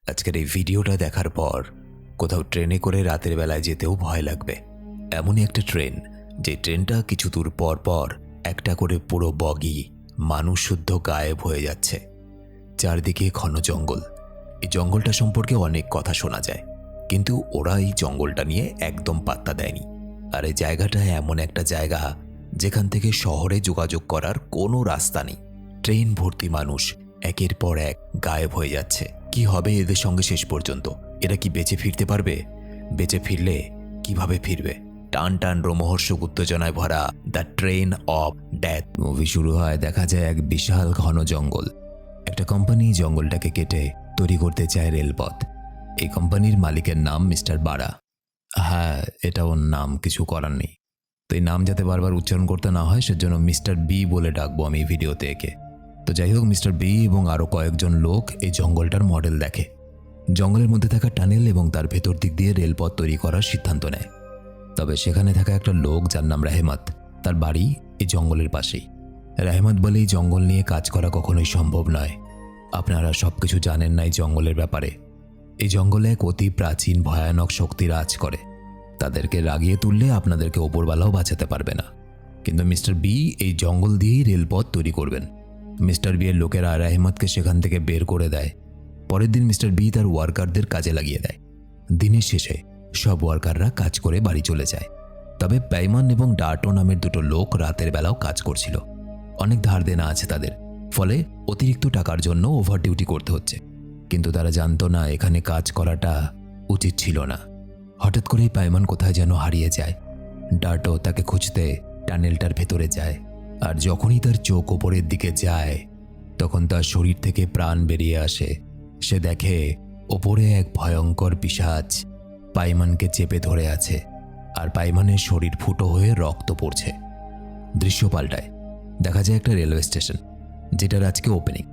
আজকের এই ভিডিওটা দেখার পর কোথাও ট্রেনে করে রাতের বেলায় যেতেও ভয় লাগবে। এমনই একটা ট্রেন, যে ট্রেনটা কিছু দূর পর পর একটা করে পুরো বগি মানুষ শুদ্ধ গায়েব হয়ে যাচ্ছে। চারদিকে ঘন জঙ্গল। এই জঙ্গলটা সম্পর্কে অনেক কথা শোনা যায়, কিন্তু ওরা এই জঙ্গলটা নিয়ে একদম পাত্তা দেয়নি। আর এই জায়গাটা এমন একটা জায়গা যেখান থেকে শহরে যোগাযোগ করার কোনো রাস্তা নেই। ট্রেন ভর্তি মানুষ একের পর এক গায়েব হয়ে যাচ্ছে। কি হবে এদের সঙ্গে শেষ পর্যন্ত? এরা কি বেঁচে ফিরতে পারবে? বেঁচে ফিরলে কিভাবে ফিরবে? টান টান রোমহর্ষক উত্তেজনায় ভরা the train of death movie শুরু হয়। দেখা যায় এক বিশাল ঘন জঙ্গল। একটা কোম্পানি জঙ্গলটাকে কেটে তৈরি করতে চায় রেলপথ। এই কোম্পানির মালিকের নাম মিস্টার বারা। হ্যাঁ, এটা ওর নাম, কিছু করার নেই। তো এই নাম যাতে বারবার উচ্চারণ করতে না হয় সেজন্য মিস্টার বি বলে ডাকবো আমি এই ভিডিওতে একে। তো যাই হোক, মিস্টার বি এবং আরও কয়েকজন লোক এই জঙ্গলটার মডেল দেখে। জঙ্গলের মধ্যে থাকা টানেল এবং তার ভেতর দিক দিয়ে রেলপথ তৈরি করার সিদ্ধান্ত নেয়। তবে সেখানে থাকা একটা লোক যার নাম রেহমত, তার বাড়ি এই জঙ্গলের পাশেই। রেহমত বলে এই জঙ্গল নিয়ে কাজ করা কখনোই সম্ভব নয়। আপনারা সব কিছু জানেন না এই জঙ্গলের ব্যাপারে। এই জঙ্গলে এক অতি প্রাচীন ভয়ানক শক্তি রাজ করে। তাদেরকে রাগিয়ে তুললে আপনাদেরকে ওপরওয়ালাও বাঁচাতে পারবে না। কিন্তু মিস্টার বি এই জঙ্গল দিয়েই রেলপথ তৈরি করবেন। মিস্টার বি এর লোকেরা রেহমতকে সেখান থেকে বের করে দেয়। পরের দিন মিস্টার বি তার ওয়ার্কারদের কাজে লাগিয়ে দেয়। দিনের শেষে সব ওয়ার্কাররা কাজ করে বাড়ি চলে যায়। তবে পেইমান এবং ডার্টো নামের দুটো লোক রাতের বেলাও কাজ করছিল। অনেক ধার দেনা আছে তাদের, ফলে অতিরিক্ত টাকার জন্য ওভার ডিউটি করতে হচ্ছে। কিন্তু তারা জানতো না এখানে কাজ করাটা উচিত ছিল না। হঠাৎ করেই পেইমান কোথায় যেন হারিয়ে যায়। ডার্টো তাকে খুঁজতে টানেলটার ভেতরে যায়, আর যখনই তার চোখ ওপরের দিকে যায় তখন তার শরীর থেকে প্রাণ বেরিয়ে আসে। সে দেখে ওপরে এক ভয়ঙ্কর পিশাচ পেইমানকে চেপে ধরে আছে, আর পেইমানের শরীর ফুটো হয়ে রক্ত পড়ছে। দৃশ্য পাল্টায়। দেখা যায় একটা রেলওয়ে স্টেশন, যেটার আজকে ওপেনিং।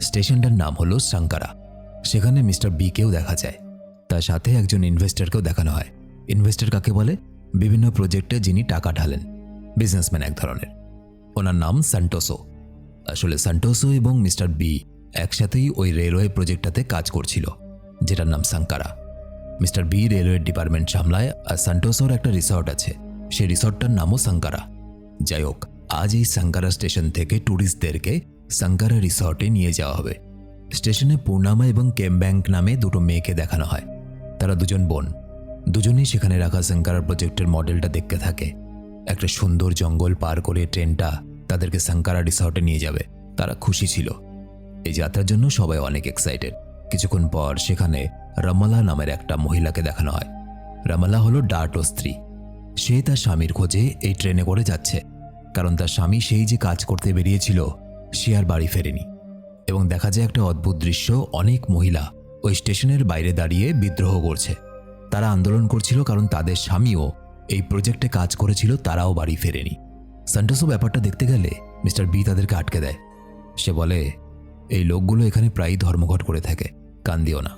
স্টেশনটার নাম হলো সাঙ্কারা। সেখানে মিস্টার বিকেও দেখা যায়। তার সাথে একজন ইনভেস্টরকেও দেখানো হয়। ইনভেস্টর কাকে বলে? বিভিন্ন প্রজেক্টে যিনি টাকা ঢালেন, বিজনেসম্যান এক ধরনের। ওনার নাম সান্টোসো। আসলে সান্টোসো এবং মিস্টার বি একসাথেই ওই রেলওয়ে প্রজেক্টটাতে কাজ করছিল, যেটার নাম সাঙ্কারা। মিস্টার বি রেলওয়ে ডিপার্টমেন্ট সামলায়, আর সান্টোসোর একটা রিসর্ট আছে, সেই রিসর্টটার নামও সাঙ্কারা। যাই হোক, আজ এই সাঙ্কারা স্টেশন থেকে ট্যুরিস্টদেরকে সাঙ্কারা রিসর্টে নিয়ে যাওয়া হবে। স্টেশনে পূর্ণামা এবং কেমব্যাংক নামে দুটো মেয়েকে দেখানো হয়। তারা দুজন বোন। দুজনেই সেখানে রাখা সাঙ্কারা প্রজেক্টের মডেলটা দেখতে থাকে। একটা সুন্দর জঙ্গল পার করে ট্রেনটা তাদেরকে সাঙ্কারা রিসর্টে নিয়ে যাবে। তারা খুশি ছিল। এই যাত্রার জন্য সবাই অনেক এক্সাইটেড। কিছুক্ষণ পর সেখানে রমলা নামের একটা মহিলাকে দেখানো হয়। রমলা হলো ডার্টো স্ত্রী। সে তার স্বামীর খোঁজে এই ট্রেনে করে যাচ্ছে, কারণ তার স্বামী সেই যে কাজ করতে বেরিয়েছিল সে আর বাড়ি ফেরেনি। এবং দেখা যায় একটা অদ্ভুত দৃশ্য, অনেক মহিলা ওই স্টেশনের বাইরে দাঁড়িয়ে বিদ্রোহ করছে। তারা আন্দোলন করছিল কারণ তাদের স্বামীও এই প্রজেক্টে কাজ করেছিল, তারাও বাড়ি ফেরেনি। সান্টোসো ব্যাপারটা দেখতে গেলে মিস্টার বি তাদেরকে আটকে দেয়। সে বলে, এই লোকগুলো এখানে প্রায়ই ধর্মঘট করে থাকে, কান দিও না।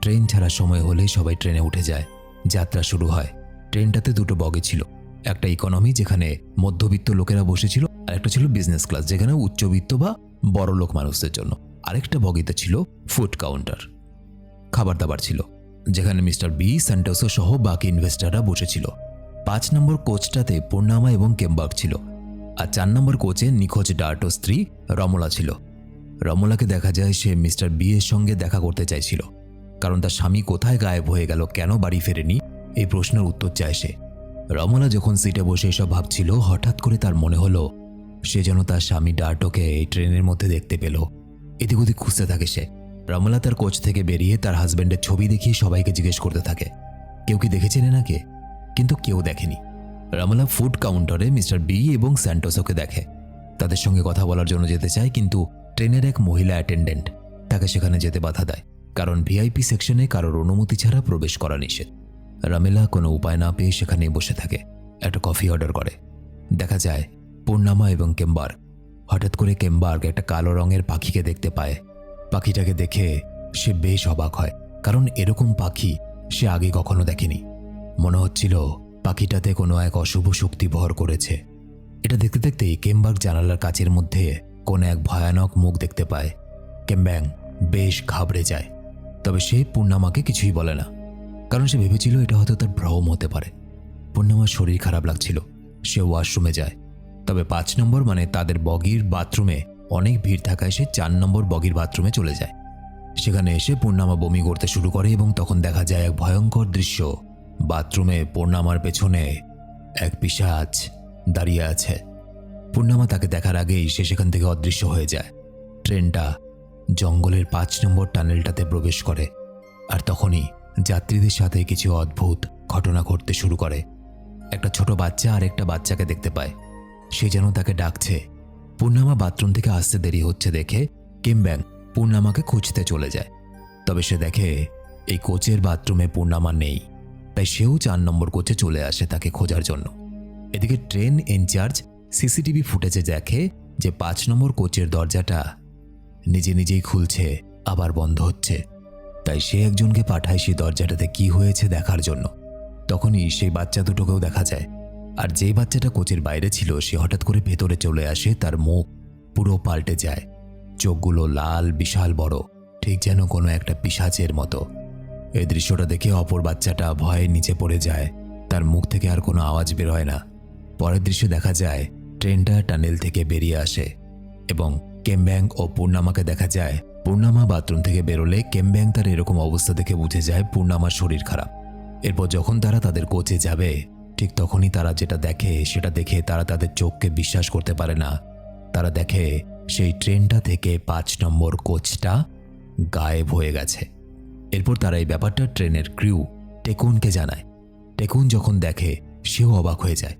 ট্রেন ছাড়ার সময় হলেই সবাই ট্রেনে উঠে যায়। যাত্রা শুরু হয়। ট্রেনটাতে দুটো বগি ছিল, একটা ইকোনমি যেখানে মধ্যবিত্ত লোকেরা বসেছিল, আর একটা ছিল বিজনেস ক্লাস যেখানে উচ্চবিত্ত বা বড় লোক মানুষদের জন্য। আরেকটা বগিতে ছিল ফুড কাউন্টার, খাবার দাবার ছিল, যেখানে মিস্টার বি, সান্টোসো সহ বাকি ইনভেস্টররা বসেছিল। 5 নম্বর কোচটাতে পূর্ণামা এবং কেমবার্গ ছিল, আর 4 নম্বর কোচে নিখোঁজ ডার্টো স্ত্রী রমলা ছিল। রমলাকে দেখা যায় সে মিস্টার বি এর সঙ্গে দেখা করতে চাইছিল, কারণ তার স্বামী কোথায় গায়েব হয়ে গেল, কেন বাড়ি ফেরেনি, এই প্রশ্নের উত্তর চায় সে। রমলা যখন সিটে বসে এসব ভাবছিল, হঠাৎ করে তার মনে হলো সে যেন তার স্বামী ডার্টোকে এই ট্রেনের মধ্যে দেখতে পেল। এদিক ওদিক খুঁজতে থাকে সে। রমলা তার কোচ থেকে বেরিয়ে তার হাজব্যান্ডের ছবি দেখিয়ে সবাইকে জিজ্ঞেস করতে থাকে, কেউ কি দেখেছেন এনাকে? কিন্তু কেউ দেখেনি। রমলা ফুড কাউন্টারে মিস্টার বি এবং স্যান্টোসোকে দেখে। তাদের সঙ্গে কথা বলার জন্য যেতে চায়, কিন্তু ট্রেনের এক মহিলা অ্যাটেন্ডেন্ট তাকে সেখানে যেতে বাধা দেয়, কারণ ভিআইপি সেকশনে কারোর অনুমতি ছাড়া প্রবেশ করা নিষেধ। রমেলা কোনো উপায় না পেয়ে সেখানে বসে থাকে, একটা কফি অর্ডার করে। দেখা যায় পূর্ণামা এবং কেমবার্গ। হঠাৎ করে কেমবার্গ একটা কালো রঙের পাখিকে দেখতে পায়। পাখিটাকে দেখে সে বেশ অবাক হয়, কারণ এরকম পাখি সে আগে কখনো দেখেনি। মনে হচ্ছিল পাখিটাতে কোনো এক অশুভ শক্তি ভর করেছে। এটা দেখতে দেখতেই কেমবার্গ জানালার কাচের মধ্যে কোনো এক ভয়ানক মুখ দেখতে পায়। কেমব্যাং বেশ ঘাবড়ে যায়। তবে সে পূর্ণামাকে কিছুই বলে না, কারণ সে ভেবেছিল এটা হয়তো তার ভ্রম হতে পারে। পূর্ণামার শরীর খারাপ লাগছিল, সে ওয়াশরুমে যায়। তবে 5 নম্বর মানে তাদের বগির বাথরুমে অনেক ভিড় থাকায় সে 4 নম্বর বগির বাথরুমে চলে যায়। সেখানে এসে পূর্ণামা বমি করতে শুরু করে এবং তখন দেখা যায় এক ভয়ঙ্কর দৃশ্য। বাথরুমে পূর্ণামার পেছনে এক পিশাচ দাঁড়িয়ে আছে। পূর্ণামা তাকে দেখার আগেই সে সেখান থেকে অদৃশ্য হয়ে যায়। ট্রেনটা জঙ্গলের 5 নম্বর টানেলটাতে প্রবেশ করে, আর তখনই যাত্রীদের সাথে কিছু অদ্ভুত ঘটনা ঘটতে শুরু করে। একটা ছোট বাচ্চা আর একটা বাচ্চাকে দেখতে পায়, সে যেন তাকে ডাকছে। পূর্ণামা বাথরুম থেকে আসতে দেরি হচ্ছে দেখে কিমব্যাং পূর্ণামাকে খুঁজতে চলে যায়। তবে সে দেখে এই কোচের বাথরুমে পূর্ণামা নেই, তাই সেও 4 নম্বর কোচে চলে আসে তাকে খোঁজার জন্য। এদিকে ট্রেন ইনচার্জ সিসিটিভি ফুটেজে দেখে যে 5 নম্বর কোচের দরজাটা নিজে নিজেই খুলছে আবার বন্ধ হচ্ছে। তাই সে একজনকে পাঠায় সেই দরজাটাতে কি হয়েছে দেখার জন্য। তখনই সেই বাচ্চা দুটোকেও দেখা যায়, আর যেই বাচ্চাটা কোচের বাইরে ছিল সে হঠাৎ করে ভেতরে চলে আসে। তার মুখ পুরো পাল্টে যায়, চোখগুলো লাল, বিশাল বড়, ঠিক যেন কোনো একটা পিশাচের মতো। এই দৃশ্যটা দেখে অপর বাচ্চাটা ভয়ে নিচে পড়ে যায়, তার মুখ থেকে আর কোনো আওয়াজ বের হয় না। পরের দৃশ্য দেখা যায় ট্রেনটা টানেল থেকে বেরিয়ে আসে এবং কেমব্যাং ও পূর্ণামাকে দেখা যায়। পূর্ণামা বাথরুম থেকে বেরোলে কেমব্যাং তার এরকম অবস্থা দেখে বুঝে যায় পূর্ণামার শরীর খারাপ। এরপর যখন তারা তাদের কোচে যাবে ঠিক তখনই তারা যেটা দেখে সেটা দেখে তারা তাদের চোখকে বিশ্বাস করতে পারে না। তারা দেখে সেই ট্রেনটা থেকে 5 নম্বর কোচটা গায়েব হয়ে গেছে। এরপর তারা এই ব্যাপারটা ট্রেনের ক্রিউ টেকুনকে জানায়। টেকুন যখন দেখে সেও অবাক হয়ে যায়।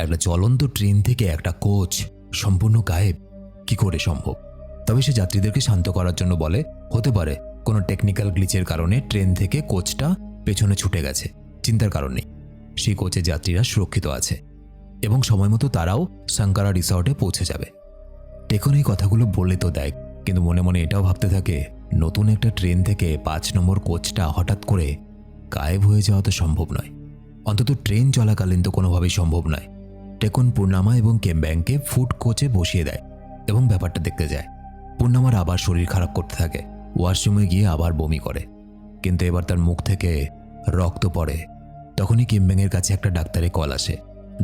একটা চলন্ত ট্রেন থেকে একটা কোচ সম্পূর্ণ গায়েব কি করে সম্ভব? তবে সে যাত্রীদেরকে শান্ত করার জন্য বলে হতে পারে কোনো টেকনিক্যাল গ্লিচের কারণে ট্রেন থেকে কোচটা পেছনে ছুটে গেছে, চিন্তার কারণ নেই, সেই কোচে যাত্রীরা সুরক্ষিত আছে এবং সময় মতো তারাও সাঙ্কারা রিসর্টে পৌঁছে যাবে। টেকুন এই কথাগুলো বলে তো দেয়, কিন্তু মনে মনে এটাও ভাবতে থাকে নতুন একটা ট্রেন থেকে 5 নম্বর কোচটা হঠাৎ করে গায়েব হয়ে যাওয়া তো সম্ভব নয়, অন্তত ট্রেন চলাকালীন তো কোনোভাবেই সম্ভব নয়। টেকুন পূর্ণামা এবং কেমব্যাংকে ফুড কোচে বসিয়ে দেয় এবং ব্যাপারটা দেখতে যায়। পূর্ণামার আবার শরীর খারাপ করতে থাকে, ওয়াশরুমে গিয়ে আবার বমি করে, কিন্তু এবার তার মুখ থেকে রক্ত পড়ে। তখনই কেমব্যাংয়ের কাছে একটা ডাক্তারের কল আসে।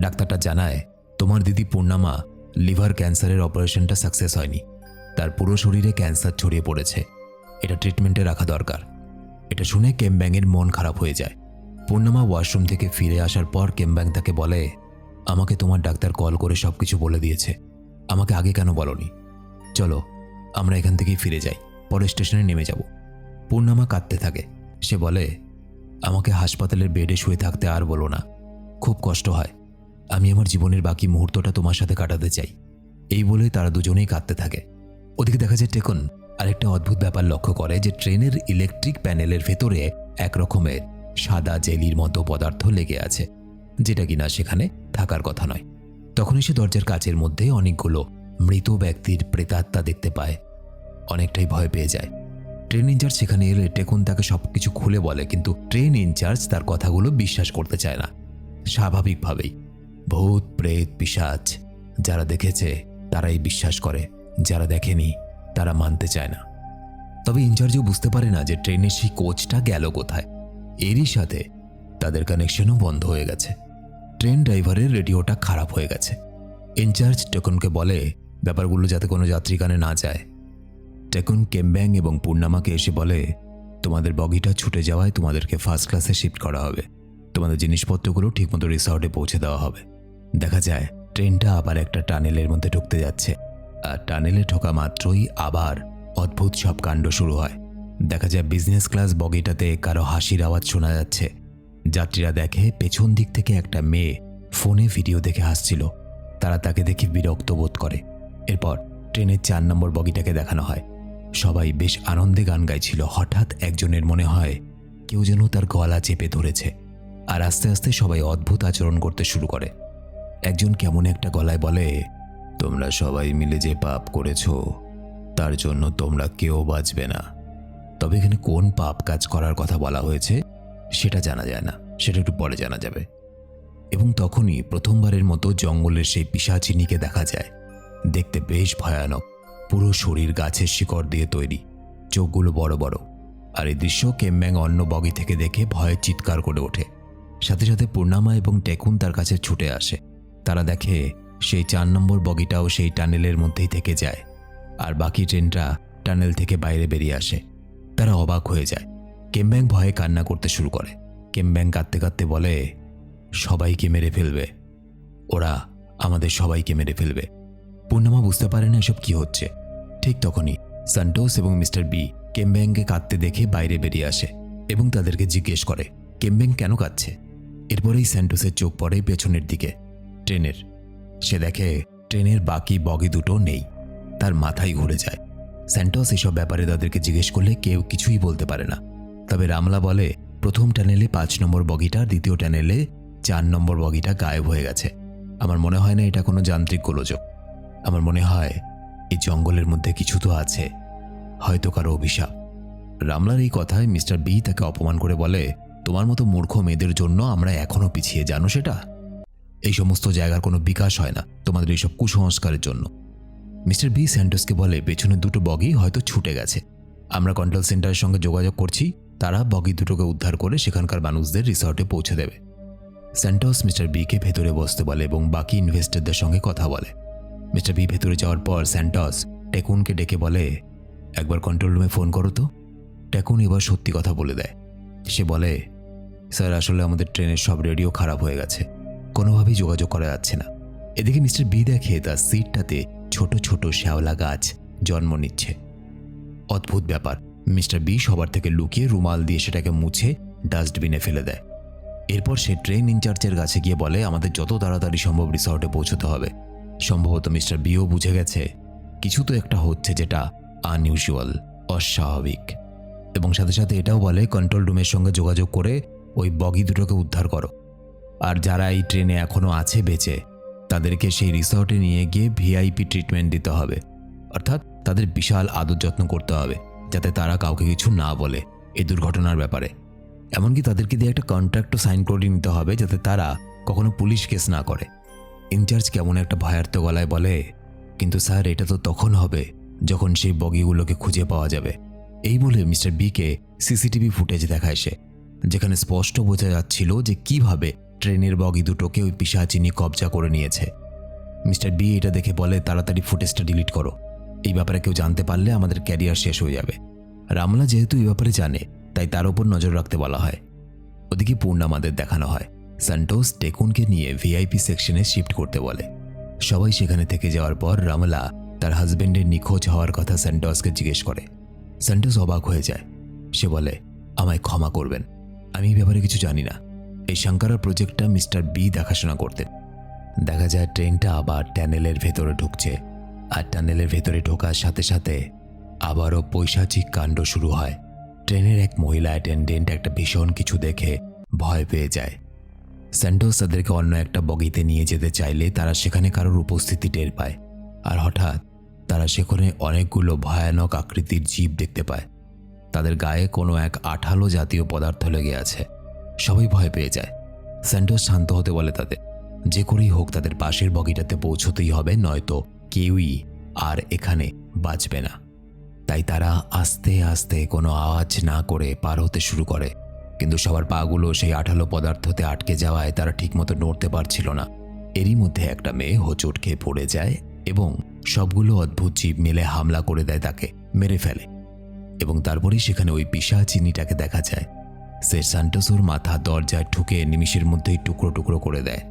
ডাক্তারটা জানায় তোমার দিদি পূর্ণামা লিভার ক্যান্সারের অপারেশনটা সাকসেস হয়নি, তার পুরো শরীরে ক্যান্সার ছড়িয়ে পড়েছে, এটা ট্রিটমেন্টে রাখা দরকার। এটা শুনে কেমব্যাংয়ের মন খারাপ হয়ে যায়। পূর্ণামা ওয়াশরুম থেকে ফিরে আসার পর কেমব্যাং তাকে বলে আমাকে তোমার ডাক্তার কল করে সবকিছু বলে দিয়েছে, আমাকে আগে কেন বলনি? চলো আমরা এখান থেকেই ফিরে যাই, পরে স্টেশনে নেমে যাব। পূর্ণামা কাঁদতে থাকে। সে বলে আমাকে হাসপাতালের বেডে শুয়ে থাকতে আর বলো না, খুব কষ্ট হয়, আমি আমার জীবনের বাকি মুহূর্তটা তোমার সাথে কাটাতে চাই। এই বলে তারা দুজনেই কাঁদতে থাকে। ওদিকে দেখা যায় টেকুন আরেকটা অদ্ভুত ব্যাপার লক্ষ্য করে যে ট্রেনের ইলেকট্রিক প্যানেলের ভেতরে এক রকমের সাদা জেলির মতো পদার্থ লেগে আছে, যেটা কিনা সেখানে থাকার কথা নয়। তখনই সে দরজার কাচের মধ্যে অনেকগুলো মৃত ব্যক্তির প্রেতাত্মা দেখতে পায়, অনেকটাই ভয় পেয়ে যায়। ট্রেন ইনচার্জ সেখানে এলে টেকুন তাকে সবকিছু খুলে বলে, কিন্তু ট্রেন ইনচার্জ তার কথাগুলো বিশ্বাস করতে চায় না। স্বাভাবিকভাবেই ভূত, প্রেত, পিশাচ যারা দেখেছে তারাই বিশ্বাস করে, যারা দেখেনি তারা মানতে চায় না। তবে ইনচার্জও বুঝতে পারে না যে ট্রেনের সেই কোচটা গেল কোথায়। এরই সাথে তাদের কানেকশনও বন্ধ হয়ে গেছে, ট্রেন ড্রাইভারের রেডিওটা খারাপ হয়ে গেছে। ইনচার্জ টেকুনকে বলে ব্যাপারগুলো যাতে কোনো যাত্রী কানে না যায়। টেকুন কেমব্যাং এবং পূর্ণামাকে এসে বলে তোমাদের বগিটা ছুটে যাওয়ায় তোমাদেরকে ফার্স্ট ক্লাসে শিফট করা হবে, তোমাদের জিনিসপত্রগুলো ঠিকমতো রিসর্টে পৌঁছে দেওয়া হবে। দেখা যায় ট্রেনটা আবার একটা টানেলের মধ্যে ঢুকতে যাচ্ছে, আর টানেলে ঢোকা মাত্রই আবার অদ্ভুত সব কাণ্ড শুরু হয়। দেখা যায় বিজনেস ক্লাস বগিটাতে কারো হাসির আওয়াজ শোনা যাচ্ছে। যাত্রীরা দেখে পেছন দিক থেকে একটা মেয়ে ফোনে ভিডিও দেখে হাসছিল, তারা তাকে দেখে বিরক্ত বোধ করে। এরপর ট্রেনের 4 নম্বর বগিটাকে দেখানো হয়, সবাই বেশ আনন্দে গান গাইছিল। হঠাৎ একজনের মনে হয় কেউ যেন তার গলা চেপে ধরেছে, আর আস্তে আস্তে সবাই অদ্ভুত আচরণ করতে শুরু করে। একজন কেমন একটা গলায় বলে তোমরা সবাই মিলে যে পাপ করেছো তার জন্য তোমরা কেউ বাঁচবে না। তবে এখানে কোন পাপ কাজ করার কথা বলা হয়েছে সেটা জানা যায় না, সেটা একটু পরে জানা যাবে। এবং তখনই প্রথমবারের মতো জঙ্গলের সেই পিশাচিনীকে দেখা যায়। দেখতে বেশ ভয়ানক, পুরো শরীর গাছের শিকড় দিয়ে তৈরি, চোখগুলো বড় বড়, আর এই দৃশ্য কেমব্যাং অন্য বগি থেকে দেখে ভয়ে চিৎকার করে ওঠে। সাথে সাথে পূর্ণামা এবং টেকুন তার কাছে ছুটে আসে। তারা দেখে সেই 4 নম্বর বগিটাও সেই টানেলের মধ্যেই থেকে যায়, আর বাকি ট্রেনটা টানেল থেকে বাইরে বেরিয়ে আসে। তারা অবাক হয়ে যায়। কেমব্যাং ভয়ে কান্না করতে শুরু করে। কেমব্যাং কাঁদতে কাঁদতে বলে, সবাইকে মেরে ফেলবে, ওরা আমাদের সবাইকে মেরে ফেলবে। পূর্ণিমা বুঝতে পারে না এসব কি হচ্ছে। ঠিক তখনই সান্টোস এবং মিস্টার বি কেমব্যাংকে কাঁদতে দেখে বাইরে বেরিয়ে আসে এবং তাদেরকে জিজ্ঞেস করে কেমব্যাং কেন কাঁদছে। এরপরেই স্যান্টোসের চোখ পড়ে পেছনের দিকে, ট্রেনের। সে দেখে ট্রেনের বাকি বগি দুটো নেই। তার মাথায় ঘুরে যায়। স্যান্টোস এসব ব্যাপারে তাদেরকে জিজ্ঞেস করলে কেউ কিছুই বলতে পারে না। তবে রামলা বলে প্রথম টানেলে 5 নম্বর বগিটা, দ্বিতীয় টানেলে 4 নম্বর বগিটা গায়েব হয়ে গেছে। আমার মনে হয় না এটা কোনো যান্ত্রিক গোলযোগ। আমার মনে হয় এই জঙ্গলের মধ্যে কিছু তো আছে, হয়তো কারো অভিশাপ। রামলার এই কথায় মিস্টার বি তাকে অপমান করে বলে, তোমার মতো মূর্খ মেয়েদের জন্য আমরা এখনো পিছিয়ে, জানো সেটা? এই সমস্ত জায়গার কোনো বিকাশ হয় না তোমাদের এইসব কুসংস্কারের জন্য। মিস্টার বি স্যান্টোসকে বলে, পেছনের দুটো বগি হয়তো ছুটে গেছে। আমরা কন্ট্রোল সেন্টারের সঙ্গে যোগাযোগ করছি, তারা বগি দুটোকে উদ্ধার করে সেখানকার মানুষদের রিসর্টে পৌঁছে দেবে। স্যান্টোস মিস্টার বিকে ভেতরে বসতে বলে এবং বাকি ইনভেস্টরদের সঙ্গে কথা বলে। মিস্টার বি ভেতরে যাওয়ার পর স্যান্টোস টেকুনকে ডেকে বলে, একবার কন্ট্রোল রুমে ফোন করো তো। টেকুন এবার সত্যি কথা বলে দেয়। সে বলে, স্যার আসলে আমাদের ট্রেনের সব রেডিও খারাপ হয়ে গেছে, কোনোভাবেই যোগাযোগ করা যাচ্ছে না। এদিকে মিস্টার বি দেখে তার সিটটাতে ছোট ছোট শ্যাওলা গাছ জন্ম নিচ্ছে। অদ্ভুত ব্যাপার। মিস্টার বি সবার থেকে লুকিয়ে রুমাল দিয়ে সেটাকে মুছে ডাস্টবিনে ফেলে দেয়। এরপর সে ট্রেন ইনচার্জের কাছে গিয়ে বলে, আমাদের যত তাড়াতাড়ি সম্ভব রিসর্টে পৌঁছতে হবে। সম্ভবত মিস্টার বিও বুঝে গেছে কিছু তো একটা হচ্ছে যেটা আনইউজুয়াল, অস্বাভাবিক। এবং সাথে সাথে এটাও বলে, কন্ট্রোল রুমের সঙ্গে যোগাযোগ করে ওই বগি দুটোকে উদ্ধার করো। আর যারা এই ট্রেনে এখনো আছে বেঁচে, তাদেরকে সেই রিসর্টে নিয়ে গিয়ে ভিআইপি ট্রিটমেন্ট দিতে হবে। অর্থাৎ তাদের বিশাল আদর যত্ন করতে হবে, যাতে তারা কাউকে কিছু না বলে এই দুর্ঘটনার ব্যাপারে। এমনকি তাদেরকে দিয়ে একটা কন্ট্রাক্টও সাইন করে নিতে হবে, যাতে তারা কখনো পুলিশ কেস না করে। ইনচার্জ কেমন একটা ভয়ার্থ গলায় বলে, কিন্তু স্যার এটা তো তখন হবে যখন সেই বগিগুলোকে খুঁজে পাওয়া যাবে। এই বলে মিস্টার বিকে সিসিটিভি ফুটেজ দেখায় সে, যেখানে স্পষ্ট বোঝা যাচ্ছিল যে কিভাবে ট্রেনের বগি দুটোকে ওই পিশাচিনি কবজা করে নিয়েছে। মিস্টার বি এটা দেখে বলে, তাড়াতাড়ি ফুটেজটা ডিলিট করো, এই ব্যাপারে কেউ জানতে পারলে আমাদের ক্যারিয়ার শেষ হয়ে যাবে। রামলা যেহেতু এই ব্যাপারে জানে, তাই তার উপর নজর রাখতে বলা হয়। ওদিকে পূর্ণামাদের দেখানো হয় স্যান্টোস টেকুনকে নিয়ে ভিআইপি সেকশনে শিফট করতে বলে। সবাই সেখানে থেকে যাওয়ার পর রামলা তার হাজবেন্ডের নিখোঁজ হওয়ার কথা স্যান্টোসকে জিজ্ঞেস করে। স্যান্টোস অবাক হয়ে যায়। সে বলে, আমায় ক্ষমা করবেন, আমি এই ব্যাপারে কিছু জানি না। এই শঙ্করা প্রজেক্টটা মিস্টার বি দেখাশোনা করতেন। দেখা যায় ট্রেনটা আবার টানেলের ভেতরে ঢুকছে, আর টানেলের ভেতরে ঢোকার সাথে সাথে আবারও পৈশাচিক কাণ্ড শুরু হয়। ট্রেনের এক মহিলা অ্যাটেন্ডেন্ট একটা ভীষণ কিছু দেখে ভয় পেয়ে যায়। স্যান্টোস তাদেরকে অন্য একটা বগিতে নিয়ে যেতে চাইলে তারা সেখানে কারোর উপস্থিতি টের পায়, আর হঠাৎ তারা সেখানে অনেকগুলো ভয়ানক আকৃতির জীব দেখতে পায়। তাদের গায়ে কোনো এক আঠালো জাতীয় পদার্থ লেগে আছে। সবাই ভয় পেয়ে যায়। স্যান্টোস শান্ত হতে বলে তাদের, যে করেই হোক তাদের পাশের বগিটাতে পৌঁছতেই হবে, নয়তো কেউই আর এখানে বাঁচবে না। তাই তারা আস্তে আস্তে কোনো আওয়াজ না করে পার হতে শুরু করে। কিন্তু সবার পাগুলো সেই আঠালো পদার্থতে আটকে যাওয়ায় তারা ঠিকমতো নড়তে পারছিল না। এরই মধ্যে একটা মেয়ে হোঁচট খেয়ে পড়ে যায় এবং সবগুলো অদ্ভুত জীব মিলে হামলা করে দেয়, তাকে মেরে ফেলে। এবং তারপরেই সেখানে ওই পিশাচিনিটাকে দেখা যায়। সে স্যান্টোসের মাথা দরজায় ঠুকে নিমিষের মধ্যেই টুকরো টুকরো করে দেয়।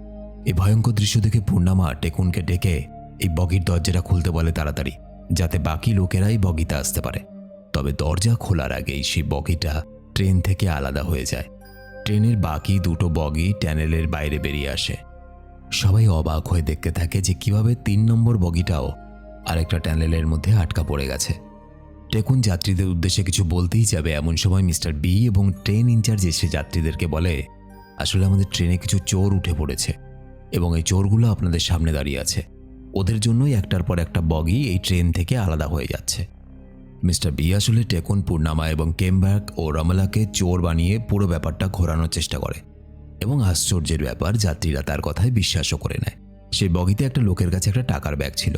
এই ভয়ঙ্কর দৃশ্য দেখে পূর্ণামা টেকুনকে ডেকে এই বগির দরজাটা খুলতে বলে তাড়াতাড়ি, যাতে বাকি লোকেরাই বগিতে আসতে পারে। তবে দরজা খোলার আগেই সেই বগিটা ট্রেন থেকে আলাদা হয়ে যায়। ট্রেনের বাকি দুটো বগি টানেলের বাইরে বেরিয়ে আসে। সবাই অবাক হয়ে দেখতে থাকে যে কিভাবে 3 নম্বর বগিটাও আরেকটা টানেলের মধ্যে আটকা পড়ে গেছে। টেকুন যাত্রীদের উদ্দেশ্যে কিছু বলতেই যাবে, এমন সময় মিস্টার বি এবং ট্রেন ইনচার্জ এসে যাত্রীদেরকে বলে, আসলে আমাদের ট্রেনে কিছু চোর উঠে পড়েছে এবং এই চোরগুলো আপনাদের সামনে দাঁড়িয়ে আছে। ওদের জন্যই একটার পর একটা বগি এই ট্রেন থেকে আলাদা হয়ে যাচ্ছে। মিস্টার বি আসলে টেকুন, পূর্ণামা এবং কেমব্যাক ও রমলাকে চোর বানিয়ে পুরো ব্যাপারটা ঘোরানোর চেষ্টা করে এবং আশ্চর্যের ব্যাপার, যাত্রীরা তার কথায় বিশ্বাসও করে নেয়। সেই বগিতে একটা লোকের কাছে একটা টাকার ব্যাগ ছিল।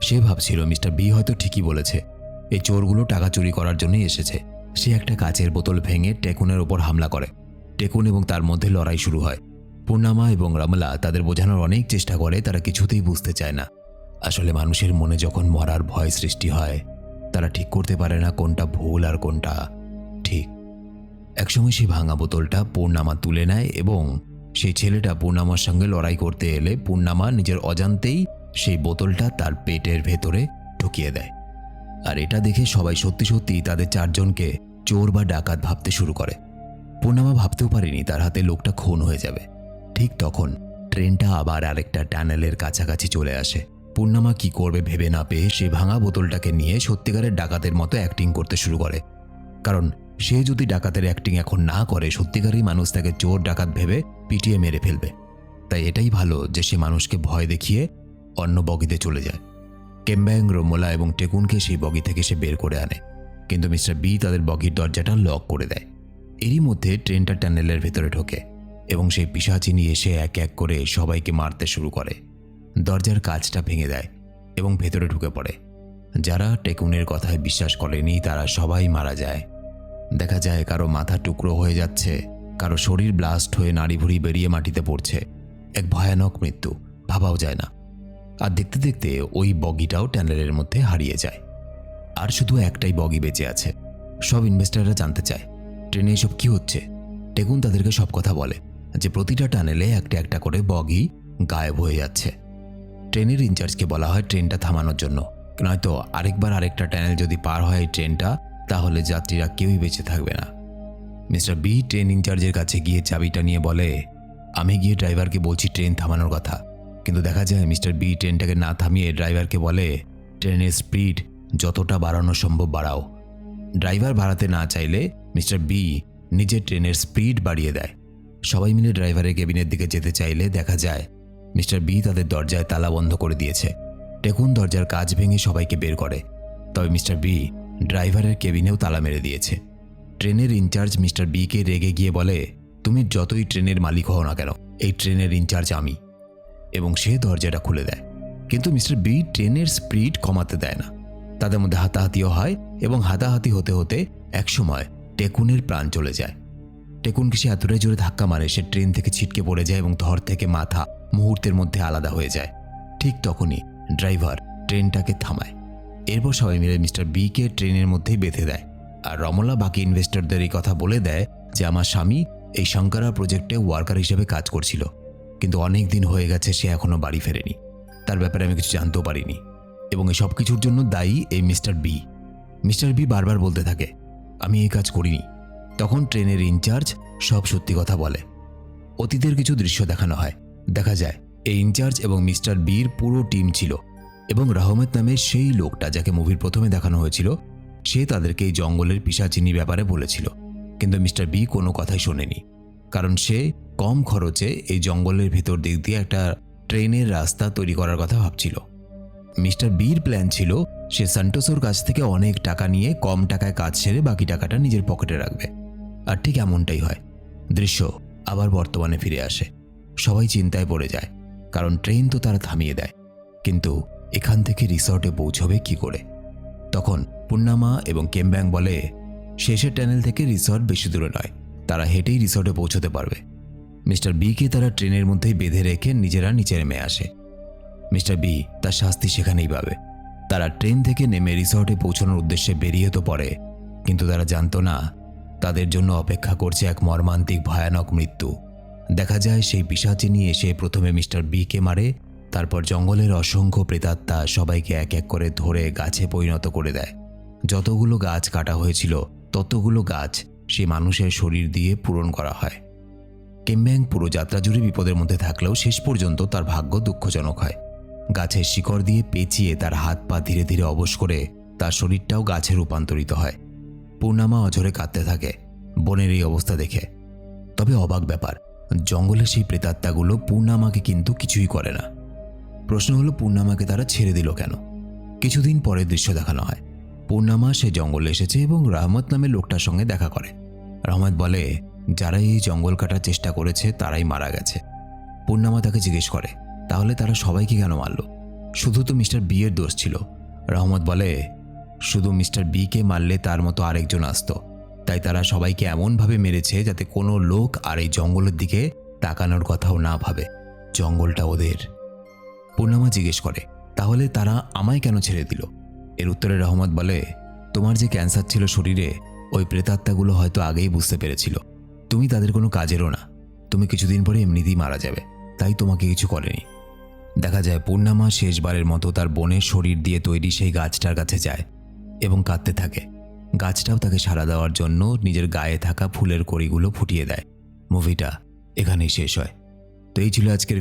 সে ভাবছিল মিস্টার বি হয়তো ঠিকই বলেছে, এই চোরগুলো টাকা চুরি করার জন্যই এসেছে। সে একটা কাচের বোতল ভেঙে টেকুনের ওপর হামলা করে। টেকুন এবং তার মধ্যে লড়াই শুরু হয়। পূর্ণিমা এবং রমলা তাদের বোঝানোর অনেক চেষ্টা করে, তারা কিছুতেই বুঝতে চায় না। আসলে মানুষের মনে যখন মরার ভয় সৃষ্টি হয়, তারা ঠিক করতে পারে না কোনটা ভুল আর কোনটা ঠিক। একসময় সেই ভাঙা বোতলটা পূর্ণিমা তুলে নেয় এবং সেই ছেলেটা পূর্ণিমার সঙ্গে লড়াই করতে এলে পূর্ণিমা নিজের অজান্তেই সেই বোতলটা তার পেটের ভেতরে ঢুকিয়ে দেয়। আর এটা দেখে সবাই সত্যি সত্যি তাদের চারজনকে চোর বা ডাকাত ভাবতে শুরু করে। পূর্ণিমা ভাবতেও পারেনি তার হাতে লোকটা খুন হয়ে যাবে। ঠিক তখন ট্রেনটা আবার আরেকটা টানেলের কাছাকাছি চলে আসে। পূর্ণিমা কি করবে ভেবে না পেয়ে সে ভাঙা বোতলটাকে নিয়ে সত্যিকারের ডাকাতের মতো অ্যাক্টিং করতে শুরু করে। কারণ সে যদি ডাকাতের অ্যাক্টিং এখন না করে, সত্যিকারই মানুষ তাকে চোর ডাকাত ভেবে পিটিয়ে মেরে ফেলবে। তাই এটাই ভালো যে সে মানুষকে ভয় দেখিয়ে অন্য বগিতে চলে যায়। কেম্ব্যাং, রমলা এবং টেকুনকে সেই বগি থেকে সে বের করে আনে, কিন্তু মিস্টার বি তাদের বগির দরজাটা লক করে দেয়। এরই মধ্যে ট্রেনটা টানেলের ভেতরে ঢোকে এবং সেই পিশাচিনি এসে এক এক করে সবাইকে মারতে শুরু করে। দরজার কাঁচটা ভেঙে দেয় এবং ভেতরে ঢুকে পড়ে। যারা টেকুনের কথায় বিশ্বাস করেনি তারা সবাই মারা যায়। দেখা যায় কারো মাথা টুকরো হয়ে যাচ্ছে, কারো শরীর ব্লাস্ট হয়ে নাড়িভুড়ি বেরিয়ে মাটিতে পড়ছে। এক ভয়ানক মৃত্যু, ভাবাও যায় না। আর দেখতে দেখতে ওই বগিটাও টানেলের মধ্যে হারিয়ে যায়। আর শুধু একটাই বগি বেঁচে আছে। সব ইনভেস্টররা জানতে চায় ট্রেনে এসব কি হচ্ছে। টেকুন তাদেরকে সব কথা বলে যে প্রতিটা টানেলে একটা একটা করে বগি গায়েব হয়ে যাচ্ছে। ট্রেনের ইনচার্জকে বলা হয় ট্রেনটা থামানোর জন্য, নয়তো আরেকবার আরেকটা টানেল যদি পার হয় এই ট্রেনটা, তাহলে যাত্রীরা কেউই বেঁচে থাকবে না। মিস্টার বি ট্রেন ইনচার্জের কাছে গিয়ে চাবিটা নিয়ে বলে, আমি গিয়ে ড্রাইভারকে বলছি ট্রেন থামানোর কথা। কিন্তু দেখা যায় মিস্টার বি ট্রেনটাকে না থামিয়ে ড্রাইভারকে বলে, ট্রেনের স্পিড যতটা বাড়ানো সম্ভব বাড়াও। ড্রাইভার বাড়াতে না চাইলে মিস্টার বি নিজের ট্রেনের স্পিড বাড়িয়ে দেয়। সবাই মিলে ড্রাইভারের কেবিনের দিকে যেতে চাইলে দেখা যায় মিস্টার বি তাদের দরজায় তালা বন্ধ করে দিয়েছে। টেকুন দরজার কাঁচ ভেঙে সবাইকে বের করে, তবে মিস্টার বি ড্রাইভারের কেবিনেও তালা মেরে দিয়েছে। ট্রেনের ইনচার্জ মিস্টার বিকে রেগে গিয়ে বলে, তুমি যতই ট্রেনের মালিক হও না কেন, এই ট্রেনের ইনচার্জ আমি। এবং সে দরজাটা খুলে দেয়। কিন্তু মিস্টার বি ট্রেনের স্পিড কমাতে দেয় না। তাদের মধ্যে হাতাহাতিও হয় এবং হাতাহাতি হতে হতে একসময় টেকুনের প্রাণ চলে যায়। টেকুনকে সে এতটাই জোরে ধাক্কা মারে সে ট্রেন থেকে ছিটকে পড়ে যায় এবং ধর থেকে মাথা মুহূর্তের মধ্যে আলাদা হয়ে যায়। ঠিক তখনই ড্রাইভার ট্রেনটাকে থামায়। এরপর সবাই মিলে মিস্টার বিকে ট্রেনের মধ্যেই বেঁধে দেয়। আর রমলা বাকি ইনভেস্টরদের এই কথা বলে দেয় যে আমার স্বামী এই শঙ্করা প্রজেক্টে ওয়ার্কার হিসেবে কাজ করছিল, কিন্তু অনেক দিন হয়ে গেছে সে এখনো বাড়ি ফেরেনি। তার ব্যাপারে আমি কিছু জানতেও পারিনি এবং এই সব কিছুর জন্য দায়ী এই মিস্টার বি। মিস্টার বি বারবার বলতে থাকে, আমি এই কাজ করিনি। তখন ট্রেনের ইনচার্জ সব সত্যি কথা বলে। অতীতের কিছু দৃশ্য দেখানো হয়। দেখা যায় এই ইনচার্জ এবং মিস্টার বির পুরো টিম ছিল এবং রহমত নামের সেই লোকটা যাকে মুভির প্রথমে দেখানো হয়েছিল, সে তাদেরকে এই জঙ্গলের পিশাচিনি ব্যাপারে বলেছিল। কিন্তু মিস্টার বি কোনো কথাই শোনেনি, কারণ সে কম খরচে এই জঙ্গলের ভেতর দিক দিয়ে একটা ট্রেনের রাস্তা তৈরি করার কথা ভাবছিল। মিস্টার বির প্ল্যান ছিল সে সান্টোসোর কাছ থেকে অনেক টাকা নিয়ে কম টাকায় কাজ সেরে বাকি টাকাটা নিজের পকেটে রাখবে। আর ঠিক এমনটাই হয়। দৃশ্য আবার বর্তমানে ফিরে আসে। সবাই চিন্তায় পড়ে যায়, কারণ ট্রেন তো তারা থামিয়ে দেয়, কিন্তু এখান থেকে রিসর্টে পৌঁছবে কি করে। তখন পূর্ণিমা এবং কেম্ব্যাং বলে, শেষের টানেল থেকে রিসর্ট বেশি দূরে নয়, তারা হেঁটেই রিসর্টে পৌঁছতে পারবে। মিস্টার বিকে তারা ট্রেনের মধ্যেই বেঁধে রেখে নিজেরা নিচে নেমে আসে। মিস্টার বি তার শাস্তি সেখানেই পাবে। তারা ট্রেন থেকে নেমে রিসর্টে পৌঁছানোর উদ্দেশ্যে বেরিয়ে তো পড়ে, কিন্তু তারা জানতো না তাদের জন্য অপেক্ষা করছে এক মর্মান্তিক ভয়ানক মৃত্যু। দেখা যায় সেই পিশাচিনি এসে প্রথমে মিস্টার বিকে মারে, তারপর জঙ্গলের অসংখ্য প্রেতাত্মা সবাইকে এক এক করে ধরে গাছে পরিণত করে দেয়। যতগুলো গাছ কাটা হয়েছিল ততগুলো গাছ সেই মানুষের শরীর দিয়ে পূরণ করা হয়। কেম্ব্যাং পুরো যাত্রা জুড়ে বিপদের মধ্যে থাকলেও শেষ পর্যন্ত তার ভাগ্য দুঃখজনক হয়। গাছের শিকড় দিয়ে পেঁচিয়ে তার হাত পা ধীরে ধীরে অবশ করে তার শরীরটাও গাছে রূপান্তরিত হয়। পূর্ণিমা অঝরে কাঁদতে থাকে বোনের এই অবস্থা দেখে। তবে অবাক ব্যাপার, জঙ্গলের সেই প্রেতাত্মাগুলো পূর্ণিমাকে কিন্তু কিছুই করে না। প্রশ্ন হলো পূর্ণিমাকে তারা ছেড়ে দিল কেন? কিছুদিন পরের দৃশ্য দেখানো হয়। পূর্ণিমা সে জঙ্গলে এসেছে এবং রহমত নামের লোকটার সঙ্গে দেখা করে। রহমত বলে, যারা এই জঙ্গল কাটার চেষ্টা করেছে তারাই মারা গেছে। পূর্ণিমা তাকে জিজ্ঞেস করে, তাহলে তারা সবাইকে কেন মারল? শুধু তো মিস্টার বি এর দোষ ছিল। রহমত বলে, শুধু মিস্টার বিকে মারলে তার মতো আরেকজন আসতো, তাই তারা সবাইকে এমনভাবে মেরেছে যাতে কোনো লোক আর এই জঙ্গলের দিকে তাকানোর কথাও না ভাবে। জঙ্গলটা ওদের। পূর্ণিমা জিজ্ঞেস করে, তাহলে তারা আমায় কেন ছেড়ে দিল? এর উত্তরে রহমত বলে, তোমার যে ক্যান্সার ছিল শরীরে, ওই প্রেতাত্মাগুলো হয়তো আগেই বুঝতে পেরেছিল তুমি তাদের কোনো কাজেরও না, তুমি কিছুদিন পরে এমনিতেই মারা যাবে, তাই তোমাকে কিছু করেনি। দেখা যায় পূর্ণিমা শেষবারের মতো তার বোনের শরীর দিয়ে তৈরি সেই গাছটার কাছে যায় এবং কাঁদতে থাকে। গাছটাও তাকে সাড়া দেওয়ার জন্য নিজের গায়ে থাকা ফুলের কড়িগুলো ফুটিয়ে দেয়। মুভিটা এখানেই শেষ হয়। তো এই ছিল আজকের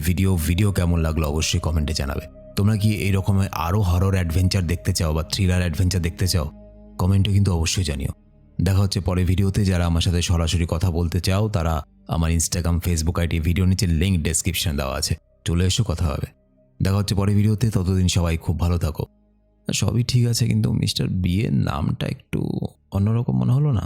ভিডিও কেমন লাগলো অবশ্যই কমেন্টে জানাবে। তোমরা কি এই রকমের আরও হরর অ্যাডভেঞ্চার দেখতে চাও বা থ্রিলার অ্যাডভেঞ্চার দেখতে চাও? কমেন্টে কিন্তু অবশ্যই জানিও। দেখা হচ্ছে পরে ভিডিওতে। যারা আমার সাথে সরাসরি কথা বলতে চাও তারা আমার ইনস্টাগ্রাম, ফেসবুক আইডি ভিডিও নিচে লিঙ্ক ডেসক্রিপশন দেওয়া আছে, চলে এসো, কথা হবে। দেখা হচ্ছে পরে ভিডিওতে। ততদিন সবাই খুব ভালো থাকো। সবই ঠিক আছে, কিন্তু মিস্টার বি এর নামটা একটু অন্যরকম মনে হলো না?